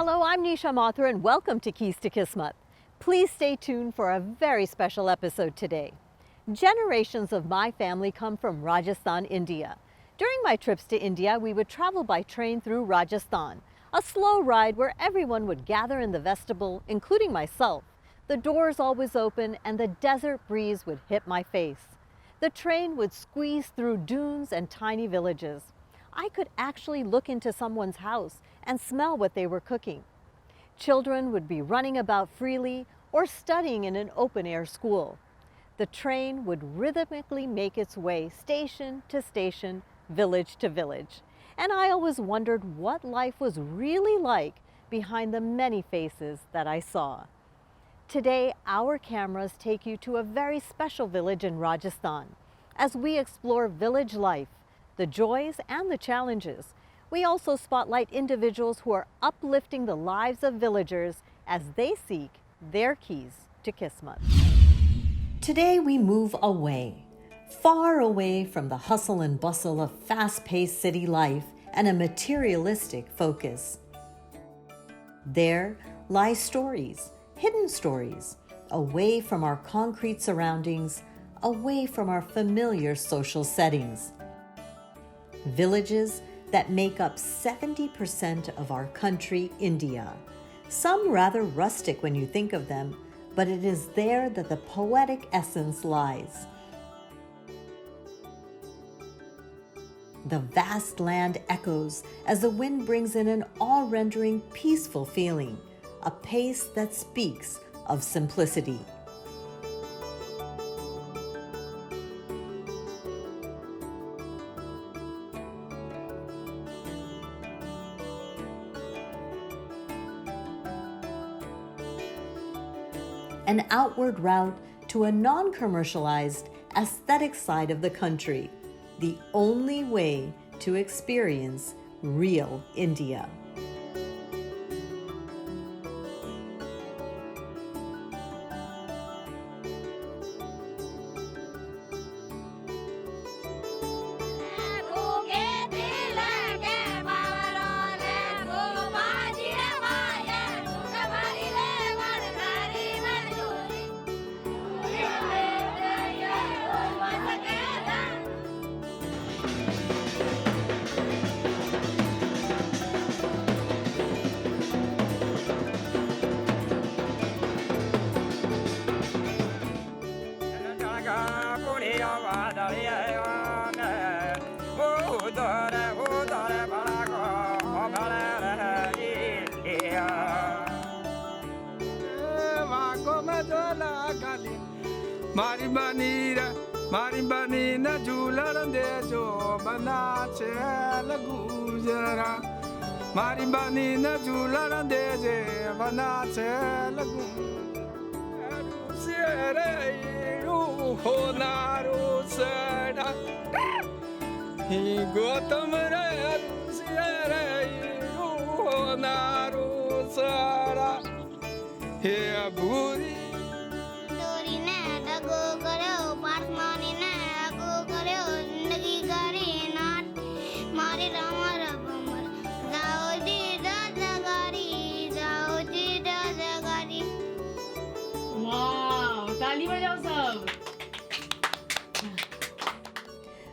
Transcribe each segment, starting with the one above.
Hello, I'm Nisha Mathur and welcome to Keys to Kismet. Please stay tuned for a very special episode today. Generations of my family come from Rajasthan, India. During my trips to India, we would travel by train through Rajasthan, a slow ride where everyone would gather in the vestibule, including myself. The doors always open and the desert breeze would hit my face. The train would squeeze through dunes and tiny villages. I could actually look into someone's house and smell what they were cooking. Children would be running about freely or studying in an open-air school. The train would rhythmically make its way station to station, village to village. And I always wondered what life was really like behind the many faces that I saw. Today, our cameras take you to a very special village in Rajasthan as we explore village life, the joys and the challenges. We also spotlight individuals who are uplifting the lives of villagers as they seek their keys to Kismet. Today we move away, far away from the hustle and bustle of fast-paced city life and a materialistic focus. There lie stories, hidden stories, away from our concrete surroundings, away from our familiar social settings. Villages that make up 70% of our country, India. Some rather rustic when you think of them, but it is there that the poetic essence lies. The vast land echoes as the wind brings in an awe-rendering, peaceful feeling, a pace that speaks of simplicity. An outward route to a non-commercialized, aesthetic side of the country, the only way to experience real India. मारी बनी न झूलण दे जो बना चल गुजरा मारी बनी न झूलण दे जे बना चल हो नारू सड़ा ही गौतम रे हो नारू सड़ा हे भूरी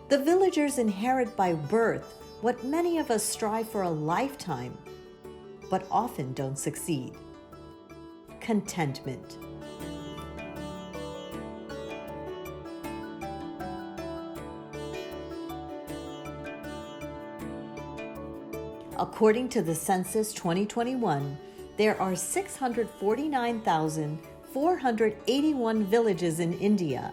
The villagers inherit by birth what many of us strive for a lifetime, but often don't succeed: contentment. According to the Census 2021, there are 649,481 villages in India,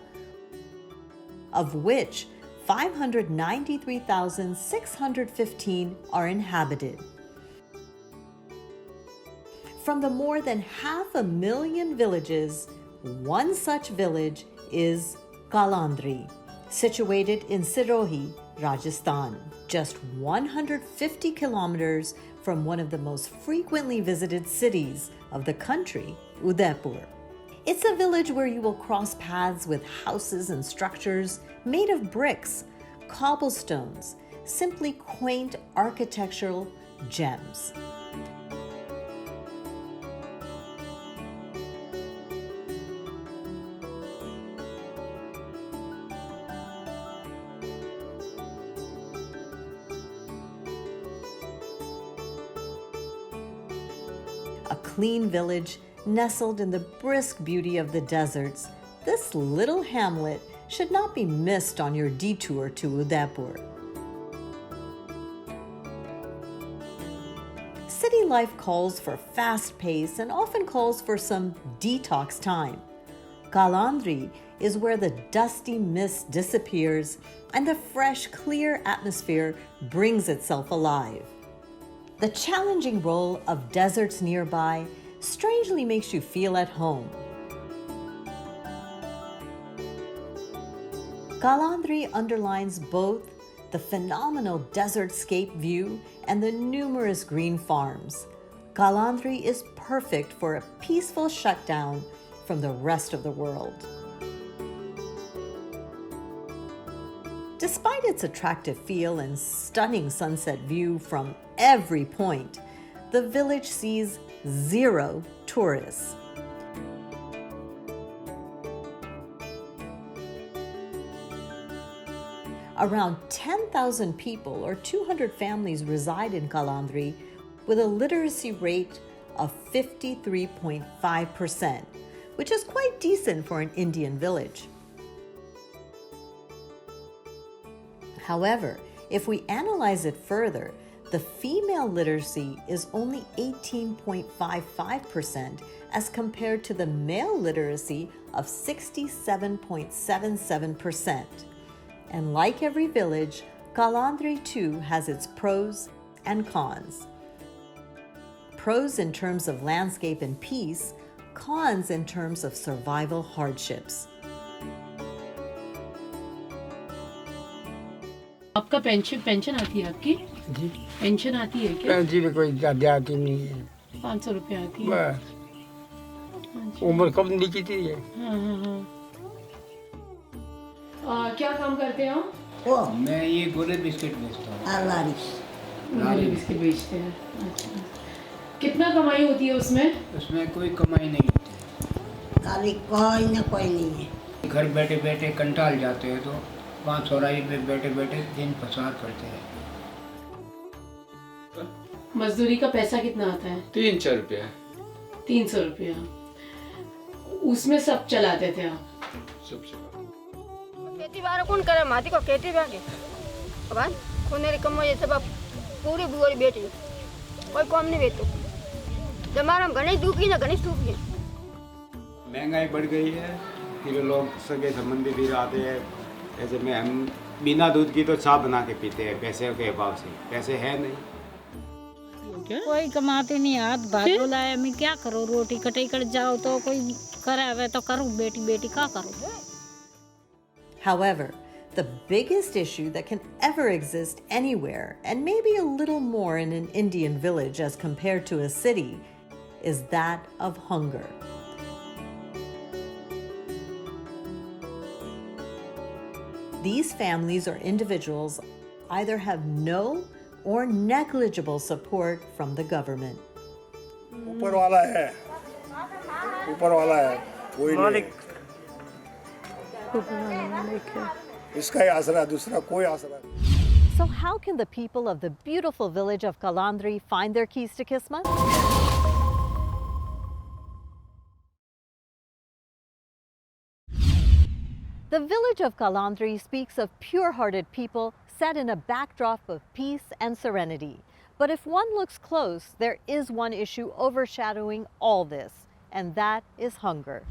of which 593,615 are inhabited. From the more than 500,000 villages, one such village is Kalandri, situated in Sirohi, Rajasthan, just 150 kilometers from one of the most frequently visited cities of the country, Udaipur. It's a village where you will cross paths with houses and structures made of bricks, cobblestones, simply quaint architectural gems. A clean village nestled in the brisk beauty of the deserts, this little hamlet should not be missed on your detour to Udaipur. City life calls for fast pace and often calls for some detox time. Kalandri is where the dusty mist disappears and the fresh, clear atmosphere brings itself alive. The challenging role of deserts nearby strangely makes you feel at home. Kalandri underlines both the phenomenal desertscape view and the numerous green farms. Kalandri is perfect for a peaceful shutdown from the rest of the world. Despite its attractive feel and stunning sunset view from every point, the village sees zero tourists. Around 10,000 people or 200 families reside in Kalandri with a literacy rate of 53.5%, which is quite decent for an Indian village. However, if we analyze it further, the female literacy is only 18.55% as compared to the male literacy of 67.77%. And like every village, Kalandri too has its pros and cons. Pros in terms of landscape and peace, cons in terms of survival hardships. आपका pension आती है आपकी जी pension आती है क्या pension कोई ज़्यादा आती नहीं है 500 रुपये आती है बस उम्र कम नीची थी है हाँ क्या काम करते हो मैं ये गोले बिस्किट बेचता हूँ गोले बिस्किट बेचते हैं अच्छा कितना कमाई होती है उसमें उसमें कोई कमाई नहीं होती अभी कोई ना कोई नहीं है घर बैठे बैठे कंटाल जाते हैं तो 500 में बैठे बैठे दिन पसार करते हैं मजदूरी का पैसा कितना आता है 300 रुपया 300 रुपया उसमें सब चलाते थे आप सबसे खेती बार कौन करे माटी को खेती बागे अब कोने रे कमो ये सब पूरी बुआरी बेटी कोई कम नहीं बेचो जमारा गणेश दुखी ना गणेश दुखी महंगाई बढ़ गई है फिर लोग सगे संबंधी भी आते हैं ऐसे में हम बिना दूध की तो चाय बना के पीते हैं पैसे के अभाव से पैसे है नहीं कोई कमाते नहीं हाथ भाग बुलाया मैं क्या करूँ रोटी कटे कर जाओ तो कोई करावे तो करूँ बेटी बेटी क्या करूँ. However, the biggest issue that can ever exist anywhere, and maybe a little more in an Indian village as compared to a city, is that of hunger. These families or individuals either have no or negligible support from the government. ऊपर वाला है कोई नहीं इसका ही आसरा दूसरा कोई आसरा नहीं. So how can the people of the beautiful village of Kalandri find their keys to Kismet? The village of Kalandri speaks of pure-hearted people set in a backdrop of peace and serenity. But if one looks close, there is one issue overshadowing all this, and that is hunger.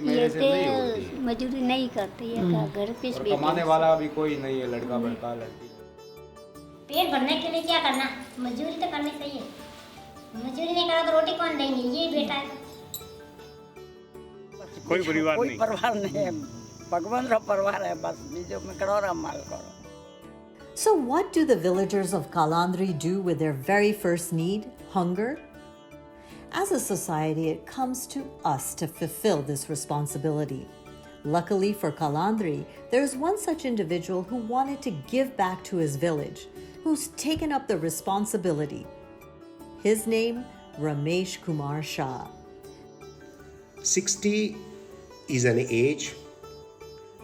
मेरे से नहीं होती मजदूरी नहीं करती है घर पे और कमाने वाला भी कोई नहीं है लड़का बड़का लड़की पेट भरने के लिए क्या करना मजदूरी तो करनी चाहिए मजदूरी नहीं करा तो रोटी कौन देंगे ये बेटा है कोई परिवार नहीं नहीं है भगवान का परिवार है बस बीजों में करो माल करो. So what do the villagers of Kalandri do with their very first need, hunger? As a society, it comes to us to fulfill this responsibility. Luckily for Kalandri, there is one such individual who wanted to give back to his village, who's taken up the responsibility. His name, Ramesh Kumar Shah. 60 is an age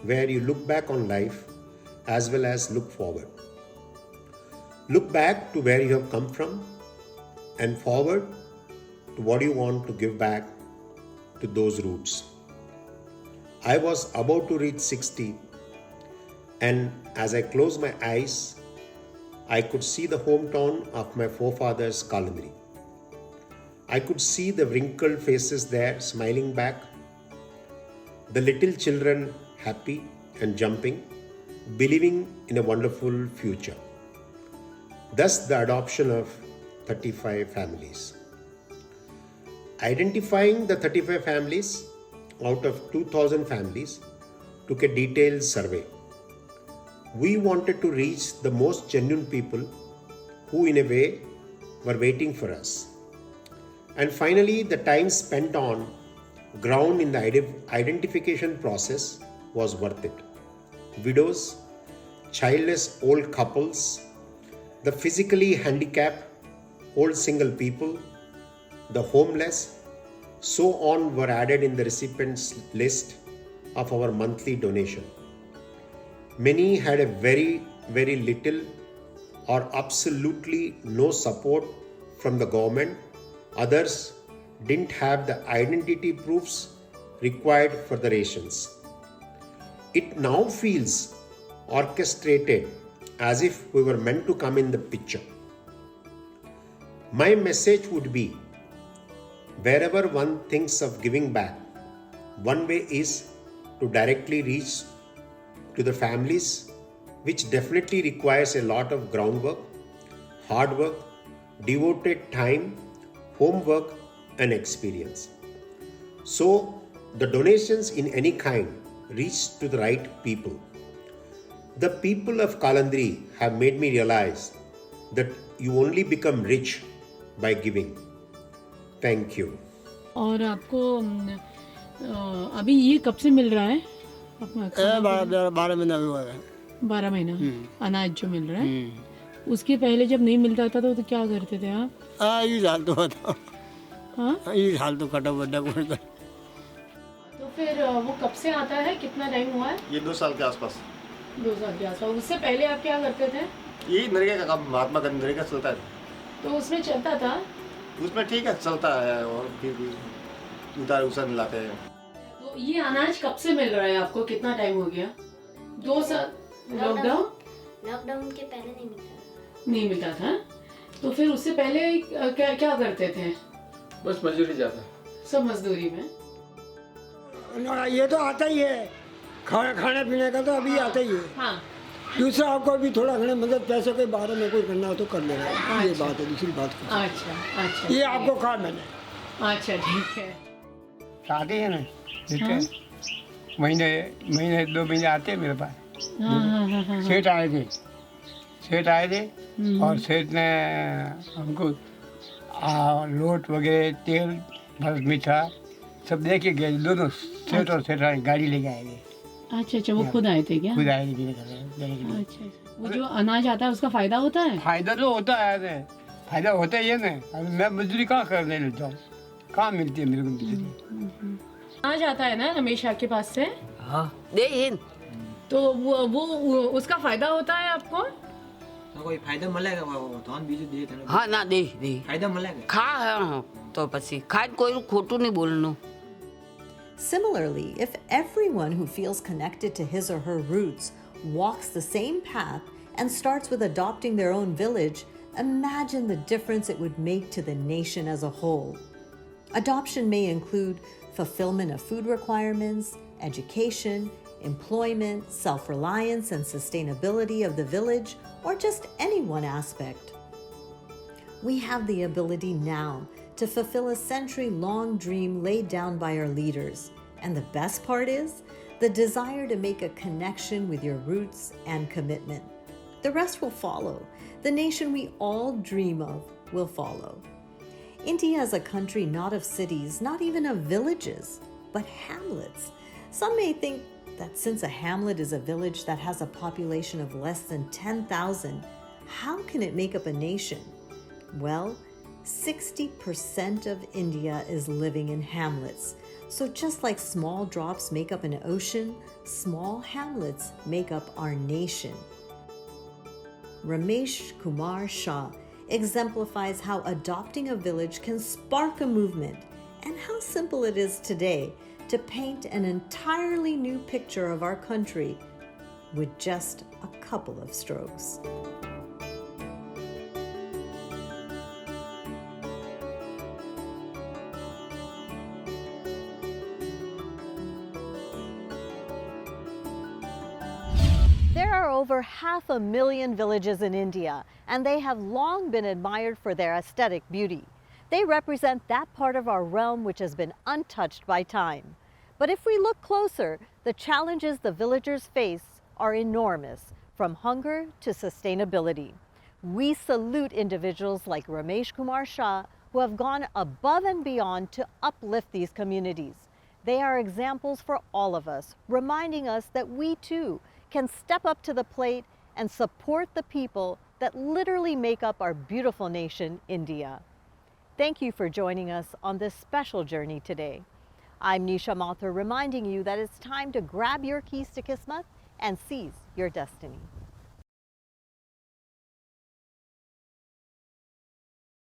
where you look back on life as well as look forward. Look back to where you have come from and forward to what you want to give back to those roots. I was about to reach 60, and as I closed my eyes, I could see the hometown of my forefathers, Kalandri. I could see the wrinkled faces there smiling back, the little children happy and jumping, believing in a wonderful future. Thus, the adoption of 35 families. Identifying the 35 families out of 2,000 families took a detailed survey. We wanted to reach the most genuine people who, in a way, were waiting for us. And finally, the time spent on ground in the identification process was worth it. Widows, childless old couples, the physically handicapped, old single people, the homeless, so on were added in the recipients list of our monthly donation. Many had a very, very little or absolutely no support from the government. Others didn't have the identity proofs required for the rations. It now feels orchestrated as if we were meant to come in the picture. My message would be, wherever one thinks of giving back, one way is to directly reach to the families, which definitely requires a lot of groundwork, hard work, devoted time, homework, and experience. So, the donations in any kind reach to the right people. The people of Kalandri have made me realize that you only become rich by giving. Thank you. और आपको अभी ये कब से मिल रहा है? 12 महीना हुआ है। 12 महीना अनाज जो मिल रहा है, उसके पहले जब नहीं मिलता था तो क्या करते थे आप? ये साल तो होता। हाँ, ये साल तो कटा बड्डा कोई कर। तो फिर वो कब से आता है, कितना टाइम हुआ है? ये 2 साल के आसपास। 2 साल के आसपास। उससे पहले आप क्या करते थे? ये नरेगा का काम, महात्मा गांधी नरेगा चलता है। तो उसमें चलता था? उसमें ठीक है, चलता है और फिर उतार उसार लाते हैं। तो ये अनाज कब से मिल रहा है आपको, कितना टाइम हो गया? 2 साल। लॉकडाउन के पहले नहीं मिलता था। तो फिर उससे पहले क्या करते थे? बस मजदूरी जाता। सब मजदूरी में? ये तो आता ही है, खाने पीने का तो अभी आता ही है। हाँ। दूसरा आपको भी थोड़ा घने मदद पैसे के बारे में कोई करना हो तो कर लेना। अच्छा। ये बात है, दूसरी बात। अच्छा। ये आपको कहा मैंने। अच्छा, ठीक है। शादी है ना, महीने 2 महीने आते हैं मेरे पास। हाँ। सेठ आए थे और सेठ ने हमको लोट वगैरह, तेल, बस मीठा सब दे के गए। दोनों सेठ और सेठ गाड़ी लेके आए थे। अच्छा, वो खुद आए थे क्या? खुद आए थे। अच्छा, वो जो अनाज आता है उसका फायदा होता है? फायदा तो होता है, फायदा होता ही है ना। अभी मैं मजदूरी कहाँ करने लेता हूँ, कहाँ मिलती है मेरे को? अनाज आता है ना रमेश आपके पास से? हाँ, दे। तो वो उसका फायदा होता है आपको? कोई फायदा મળેगा તો આન બીજું દે તને? हाँ ना, दे फायदा મળेगा। खा तो पसी खाए कोई खोटू नहीं बोलनो। Similarly, if everyone who feels connected to his or her roots walks the same path and starts with adopting their own village, imagine the difference it would make to the nation as a whole. Adoption may include fulfillment of food requirements, education, employment, self-reliance, and sustainability of the village, or just any one aspect. We have the ability now to fulfill a century-long dream laid down by our leaders. And the best part is the desire to make a connection with your roots and commitment. The rest will follow. The nation we all dream of will follow. India is a country not of cities, not even of villages, but hamlets. Some may think that since a hamlet is a village that has a population of less than 10,000, how can it make up a nation? Well, 60% of India is living in hamlets, So just like small drops make up an ocean, small hamlets make up our nation. Ramesh Kumar Shah exemplifies how adopting a village can spark a movement and how simple it is today to paint an entirely new picture of our country with just a couple of strokes. There are over 500,000 villages in India, and they have long been admired for their aesthetic beauty. They represent that part of our realm which has been untouched by time. But if we look closer, the challenges the villagers face are enormous, from hunger to sustainability. We salute individuals like Ramesh Kumar Shah who have gone above and beyond to uplift these communities. They are examples for all of us, reminding us that we too can step up to the plate and support the people that literally make up our beautiful nation, India. Thank you for joining us on this special journey today. I'm Nisha Mathur, reminding you that it's time to grab your keys to Kismet and seize your destiny.